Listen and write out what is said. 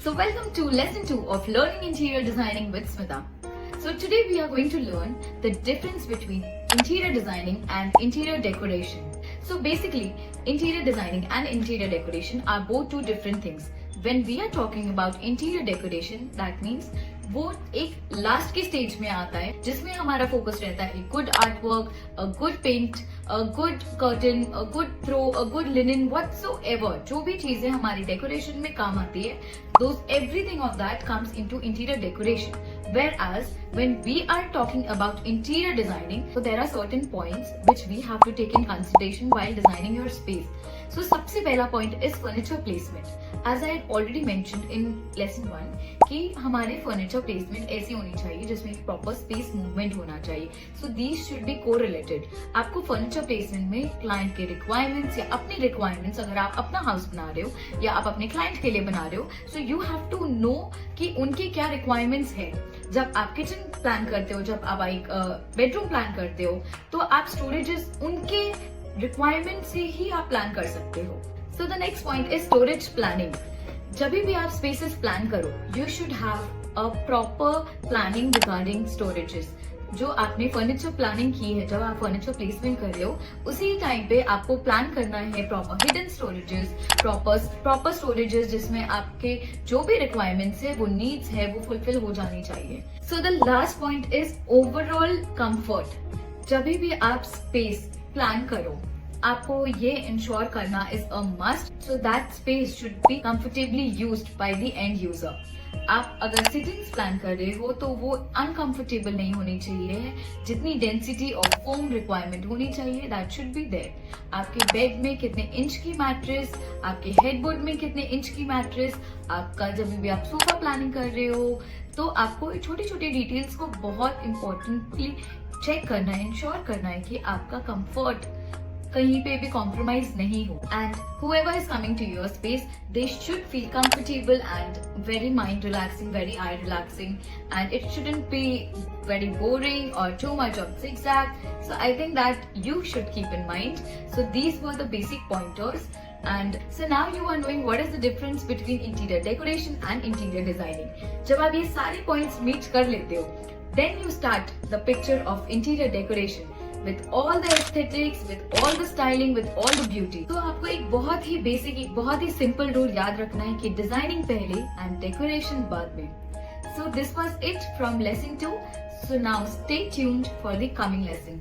So welcome to lesson 2 of learning interior designing with Smita. So today we are going to learn the difference between interior designing and interior decoration. So basically interior designing and interior decoration are both two different things. When we are talking about interior decoration, that means वो एक last के stage में आता है जिसमें हमारा focus रहता है good art work, a good paint, a good curtain, a good throw, a good linen, whatsoever जो भी चीजें हमारी डेकोरेशन में काम आती है, everything of that comes into interior decoration. Whereas when we are talking about interior designing, so there are certain points which we have to take in consideration while designing your space. So सबसे पहला point is furniture placement. As I had already mentioned in lesson 1 कि हमारे furniture placement ऐसी होनी चाहिए जिसमें proper space movement होना चाहिए. So these should be correlated. आपको furniture placement में client के requirements या अपने requirements, अगर आप अपना house बना रहे हो या आप अपने client के लिए बना रहे हो, so you have to know कि उनके क्या requirements है. जब आप किचन प्लान करते हो, जब आप एक बेडरूम प्लान करते हो, तो आप स्टोरेजेस उनके रिक्वायरमेंट से ही आप प्लान कर सकते हो. So the next point is storage planning. जब भी आप स्पेसेस प्लान करो, you should have a proper planning regarding storages. जो आपने फर्नीचर प्लानिंग की है, जब आप फर्नीचर प्लेसमेंट कर रहे हो, उसी टाइम पे आपको प्लान करना है proper hidden storages, proper storages जिसमें आपके जो भी रिक्वायरमेंट्स है, वो नीड्स है, वो फुलफिल हो जानी चाहिए. So the last point is overall comfort. जब भी आप स्पेस प्लान करो, आपको ये इंश्योर करना is a must, so that space should be comfortably used by the end user. आप अगर सिटिंग्स प्लान कर रहे हो तो वो अनकंफर्टेबल नहीं होनी चाहिए. जितनी डेंसिटी और फोम रिक्वायरमेंट होनी चाहिए, दैट शुड बी देयर. आपके बेड में कितने इंच की मैट्रेस, आपके हेडबोर्ड में कितने इंच की मैट्रेस, आपका जब भी आप सोफा प्लानिंग कर रहे हो, तो आपको छोटी छोटी डिटेल्स को बहुत इंपॉर्टेंटली चेक करना है, इंश्योर करना है कि आपका कंफर्ट कहीं पे भी कॉम्प्रोमाइज नहीं हो. And whoever is coming to your space, they should feel comfortable and very mind relaxing, very eye relaxing, and it shouldn't be very boring or too much of zigzag. So I think that you should keep in mind. So these were the basic pointers. And so now you are knowing what is the difference between interior decoration and interior designing. जब आप ये सारे points meet कर लेते हो, then you start the picture of interior decoration with all the aesthetics, with all the styling, with all the beauty. तो आपको एक बहुत ही बेसिक, एक बहुत ही सिंपल रूल याद रखना है कि डिजाइनिंग पहले एंड डेकोरेशन बाद में. So this was it from lesson 2. So now stay tuned for the coming lesson.